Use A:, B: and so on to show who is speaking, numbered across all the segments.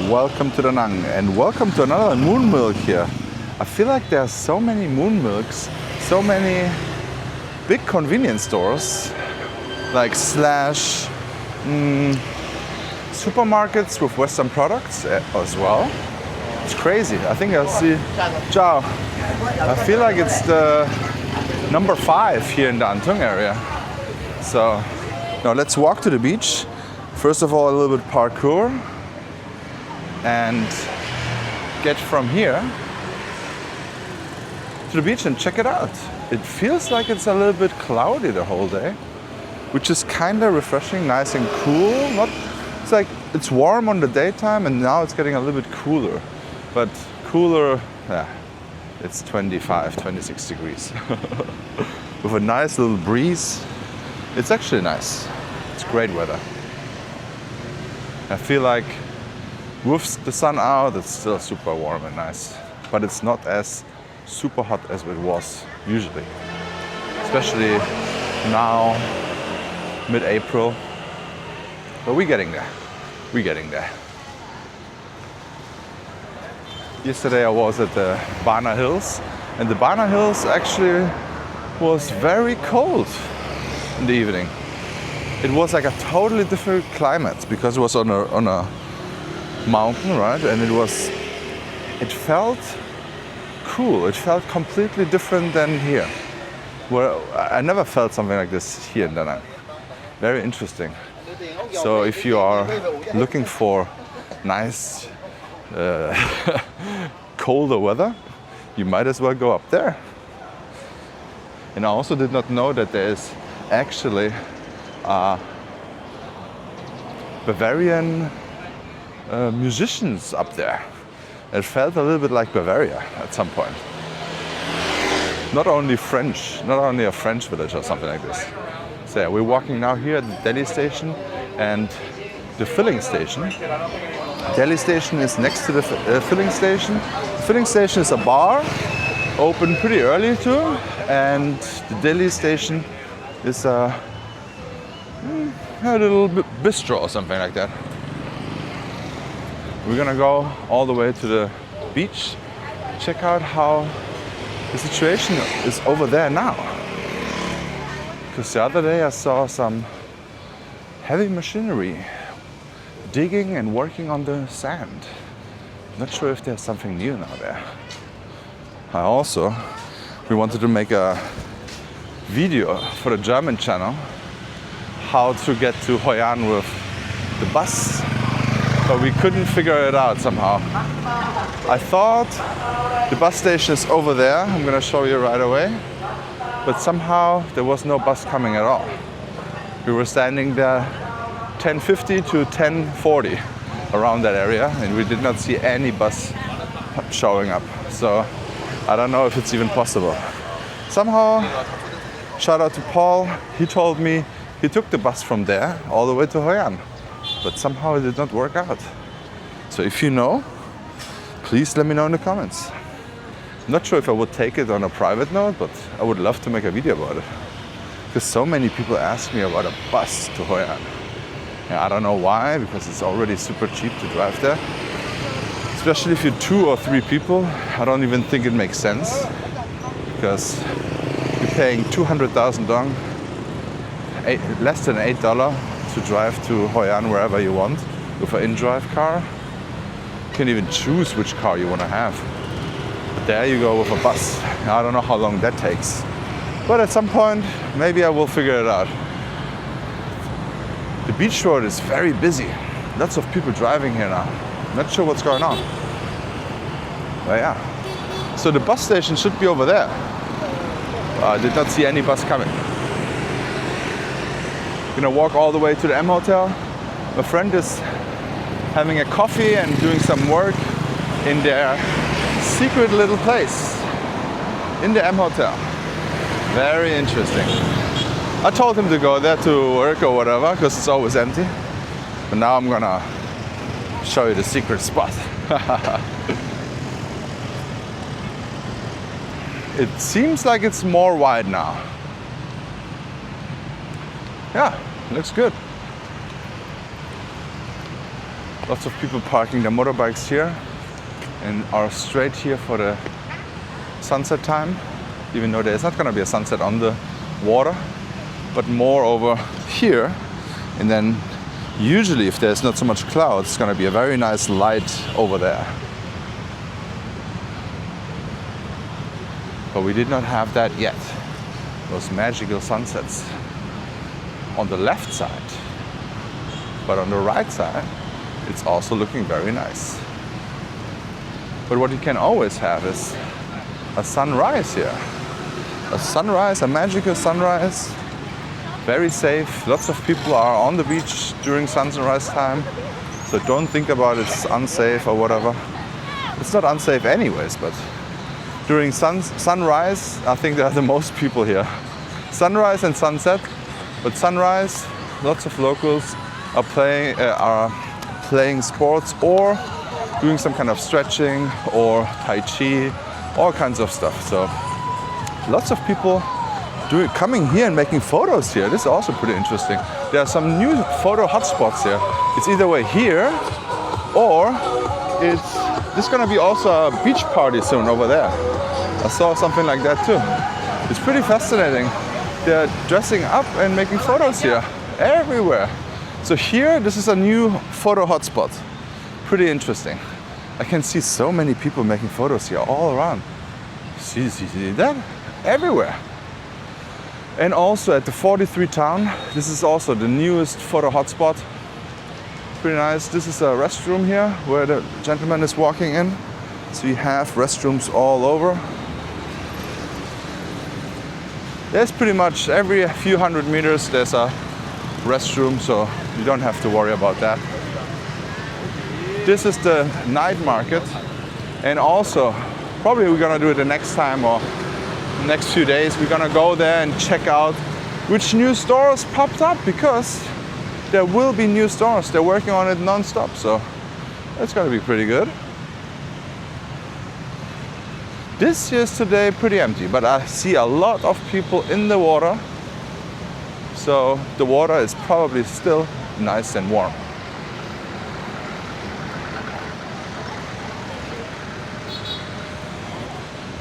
A: welcome to Da Nang and welcome to another moon milk here. I feel like there are so many moon milks, so many big convenience stores like Slash, supermarkets with Western products as well. It's crazy. I think I'll see. Ciao. I feel like it's the number 5 here in the Antung area. So now let's walk to the beach. First of all, a little bit parkour and get from here to the beach and check it out. It feels like it's a little bit cloudy the whole day, which is kind of refreshing, nice and cool. It's like it's warm on the daytime and now it's getting a little bit cooler. But cooler, yeah, it's 25, 26 degrees. With a nice little breeze. It's actually nice. It's great weather. I feel like with the sun out, it's still super warm and nice. But it's not as super hot as it was usually. Especially now, mid-April. But we're getting there. We're getting there. Yesterday I was at the Bana Hills. And the Bana Hills actually was very cold in the evening. It was like a totally different climate because it was on a mountain, right? And it felt cool. It felt completely different than here. Where I never felt something like this here in Da Nang. Very interesting. So if you are looking for nice colder weather, you might as well go up there. And I also did not know that there is actually Bavarian musicians up there. It felt a little bit like Bavaria at some point. Not only a French village or something like this. So yeah, we're walking now here at the Delhi station and the filling station. Delhi station is next to the filling station. The filling station is a bar, open pretty early too, and the Delhi station is a little bistro or something like that. We're gonna go all the way to the beach, check out how the situation is over there now. Because the other day I saw some heavy machinery digging and working on the sand. Not sure if there's something new now there. We wanted to make a video for the German channel how to get to Hoi An with the bus, but we couldn't figure it out somehow. I thought the bus station is over there, I'm gonna show you right away, but somehow there was no bus coming at all. We were standing there 10:50 to 10:40 around that area and we did not see any bus showing up. So I don't know if it's even possible. Somehow, shout out to Paul, he told me he took the bus from there all the way to Hoi An, but somehow it did not work out. So if you know, please let me know in the comments. I'm not sure if I would take it on a private note, but I would love to make a video about it. Because so many people ask me about a bus to Hoi An. And I don't know why, because it's already super cheap to drive there. Especially if you're 2 or 3 people, I don't even think it makes sense. Because you're paying 200,000 dong, less than $8 to drive to Hoi An wherever you want with an in-drive car. You can even choose which car you want to have. But there you go with a bus. I don't know how long that takes. But at some point, maybe I will figure it out. The beach road is very busy. Lots of people driving here now. Not sure what's going on. But yeah. So the bus station should be over there. I did not see any bus coming. Gonna walk all the way to the M Hotel. My friend is having a coffee and doing some work in their secret little place in the M Hotel. Very interesting. I told him to go there to work or whatever because it's always empty. But now I'm gonna show you the secret spot. It seems like it's more wide now. Yeah, looks good. Lots of people parking their motorbikes here and are straight here for the sunset time, even though there's not going to be a sunset on the water, but more over here. And then usually if there's not so much clouds, it's going to be a very nice light over there. But we did not have that yet. Those magical sunsets on the left side. But on the right side, it's also looking very nice. But what you can always have is a sunrise here. A sunrise, a magical sunrise. Very safe. Lots of people are on the beach during sunrise time. So don't think about it's unsafe or whatever. It's not unsafe anyways, but during sunrise, I think there are the most people here. Sunrise and sunset, but sunrise, lots of locals are playing sports or doing some kind of stretching or Tai Chi, all kinds of stuff. So lots of people coming here and making photos here. This is also pretty interesting. There are some new photo hotspots here. It's either way here or there's gonna be also a beach party soon over there. I saw something like that too. It's pretty fascinating. They're dressing up and making photos here everywhere. So here, this is a new photo hotspot. Pretty interesting. I can see so many people making photos here all around. See that? Everywhere. And also at the 43 town, this is also the newest photo hotspot. Pretty nice. This is a restroom here where the gentleman is walking in. So you have restrooms all over. There's pretty much every few hundred meters there's a restroom, so you don't have to worry about that. This is the night market, and also probably we're gonna do it the next time or the next few days. We're gonna go there and check out which new stores popped up, because there will be new stores. They're working on it non-stop, so it's gonna be pretty good. This is today pretty empty, but I see a lot of people in the water. So the water is probably still nice and warm.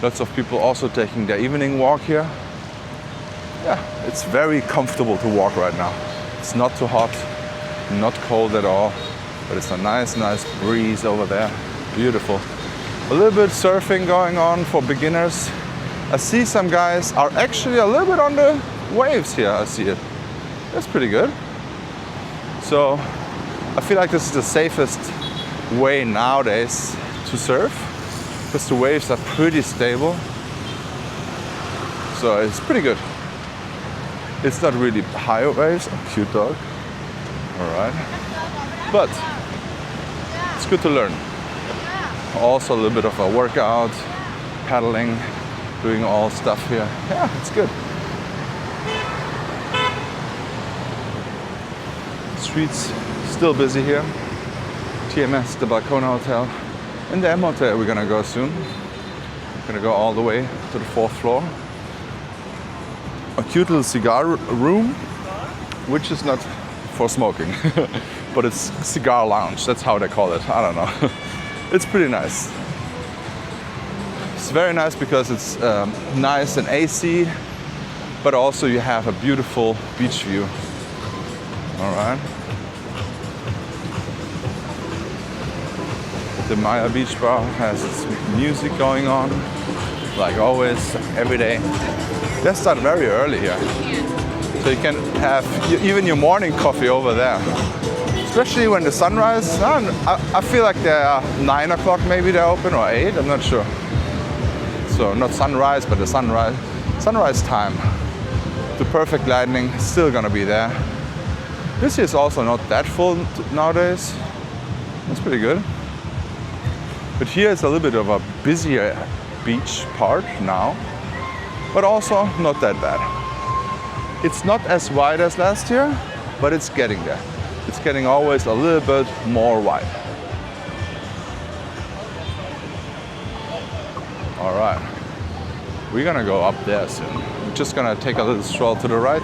A: Lots of people also taking their evening walk here. Yeah, it's very comfortable to walk right now. It's not too hot, not cold at all, but it's a nice breeze over there. Beautiful. A little bit surfing going on for beginners. I see some guys are actually a little bit on the waves here. I see it. That's pretty good. So I feel like this is the safest way nowadays to surf, because the waves are pretty stable. So it's pretty good. It's not really high waves. Oh, cute dog. All right. But it's good to learn. Also a little bit of a workout, paddling, doing all stuff here. Yeah, it's good. Streets still busy here. TMS, the Balcona Hotel, and the M Hotel we're gonna go soon. We're gonna go all the way to the 4th floor. A cute little cigar room, which is not for smoking, but it's cigar lounge. That's how they call it. I don't know. It's pretty nice. It's very nice because it's nice and AC, but also you have a beautiful beach view. All right. The Maya Beach Bar has its music going on, like always, every day. They start very early here, so you can have even your morning coffee over there. Especially when the sunrise, I feel like they're 9 o'clock maybe they're open, or 8, I'm not sure. So not sunrise, but the sunrise time. The perfect lighting is still gonna be there. This is also not that full nowadays. That's pretty good. But here is a little bit of a busier beach part now, but also not that bad. It's not as wide as last year, but it's getting there. It's getting always a little bit more wide. All right, we're gonna go up there soon. We're just gonna take a little stroll to the right,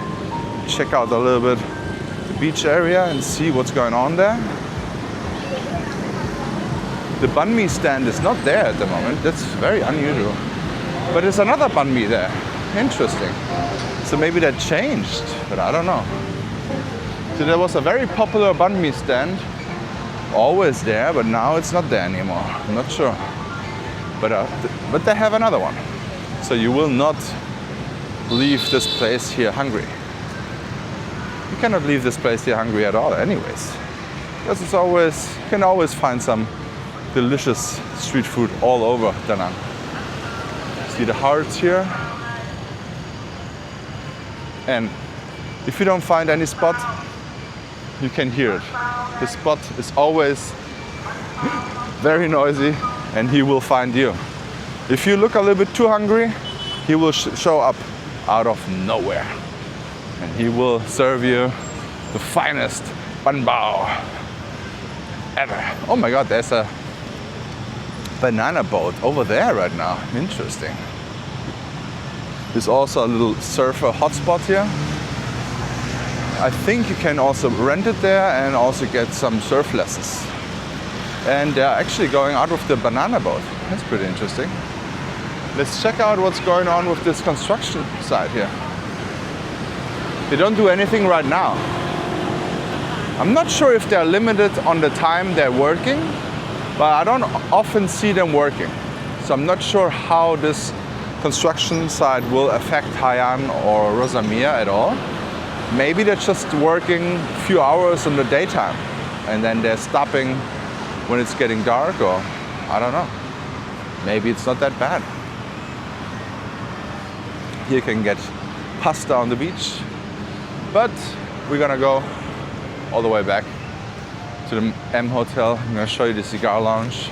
A: check out a little bit the beach area and see what's going on there. the banh mi stand is not there at the moment. That's very unusual. But there's another banh mi there. Interesting. So maybe that changed, but I don't know. So there was a very popular banh mi stand, always there, but now it's not there anymore. I'm not sure. But they have another one. So you will not leave this place here hungry. You cannot leave this place here hungry at all anyways. Because it's always, you can always find some delicious street food all over Da Nang. See the hearts here? And if you don't find any spot, you can hear it. The spot is always very noisy and he will find you. If you look a little bit too hungry, he will show up out of nowhere. And he will serve you the finest ban bao ever. Oh my God, there's a banana boat over there right now. Interesting. There's also a little surfer hotspot here. I think you can also rent it there and also get some surf lessons. And they're actually going out with the banana boat. That's pretty interesting. Let's check out what's going on with this construction site here. They don't do anything right now. I'm not sure if they're limited on the time they're working, but I don't often see them working. So I'm not sure how this construction site will affect Haiyan or Rosamia at all. Maybe they're just working a few hours in the daytime and then they're stopping when it's getting dark, or I don't know. Maybe it's not that bad. Here you can get pasta on the beach, but we're gonna go all the way back to the M Hotel. I'm gonna show you the cigar lounge.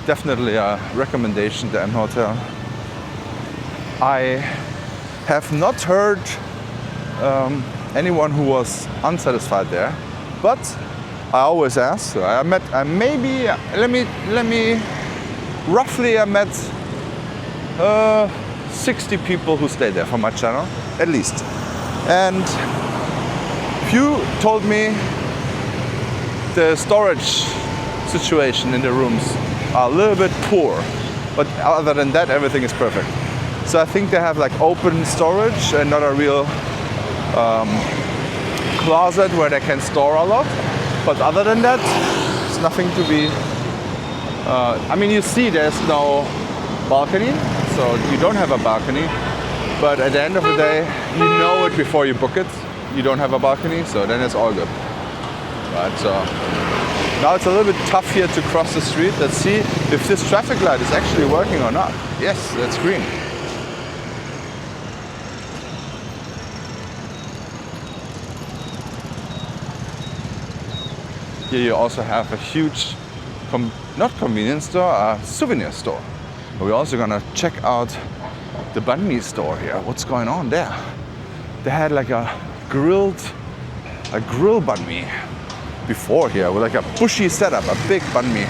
A: Definitely a recommendation, the M Hotel. I have not heard anyone who was unsatisfied there, but I always ask. So I met roughly 60 people who stay there from my channel, at least. And few told me the storage situation in the rooms are a little bit poor, but other than that, everything is perfect. So I think they have like open storage and not a real closet where they can store a lot. But other than that, it's nothing to be. I mean, you see, there's no balcony, so you don't have a balcony. But at the end of the day, you know it before you book it. You don't have a balcony, so then it's all good. Right, so now it's a little bit tough here to cross the street. Let's see if this traffic light is actually working or not. Yes, that's green. Here you also have a huge, not convenience store, a souvenir store. We're also gonna check out the banh mi store here. What's going on there? They had like a grill banh mi before here with like a bushy setup, a big banh mi.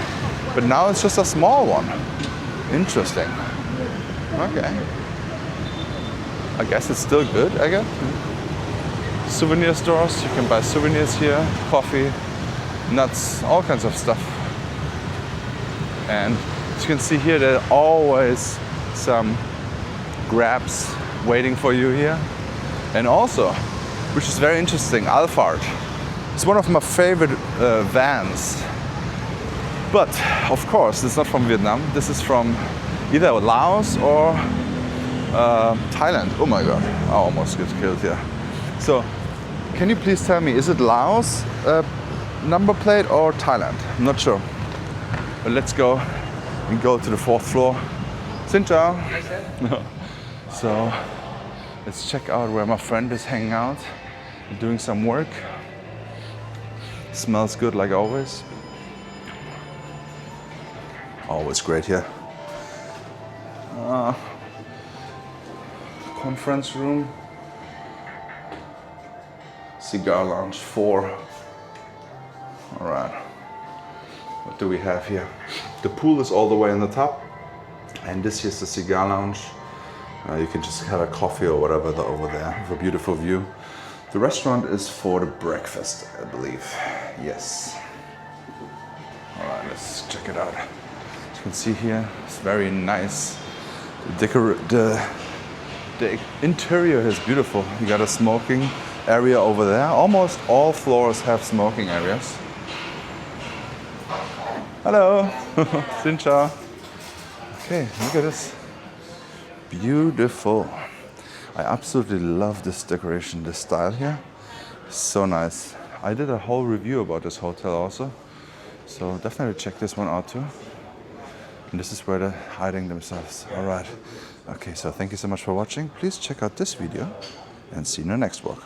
A: But now it's just a small one. Interesting. Okay. I guess it's still good, I guess. Souvenir stores, you can buy souvenirs here, coffee, nuts, all kinds of stuff. And as you can see here, there are always some grabs waiting for you here. And also, which is very interesting, Alphard. It's one of my favorite vans. But of course, it's not from Vietnam. This is from either Laos or Thailand. Oh my God, I almost get killed here. So, can you please tell me, is it Laos number plate or Thailand? I'm not sure. But let's go and go to the 4th floor. Xin chào. So let's check out where my friend is hanging out, doing some work. Smells good like always. Always great here. Conference room. Cigar lounge 4. All right. What do we have here? The pool is all the way in the top, and this here's the cigar lounge. You can just have a coffee or whatever over there with a beautiful view. The restaurant is for the breakfast, I believe. Yes. All right, Let's check it out. As you can see here, it's very nice. The interior is beautiful. You got a smoking area over there. Almost all floors have smoking areas. Hello. Xin chào. Okay, look at this. Beautiful. I absolutely love this decoration, this style here. So nice. I did a whole review about this hotel also. So definitely check this one out too. And this is where they're hiding themselves. All right. Okay, so thank you so much for watching. Please check out this video and see you in the next walk.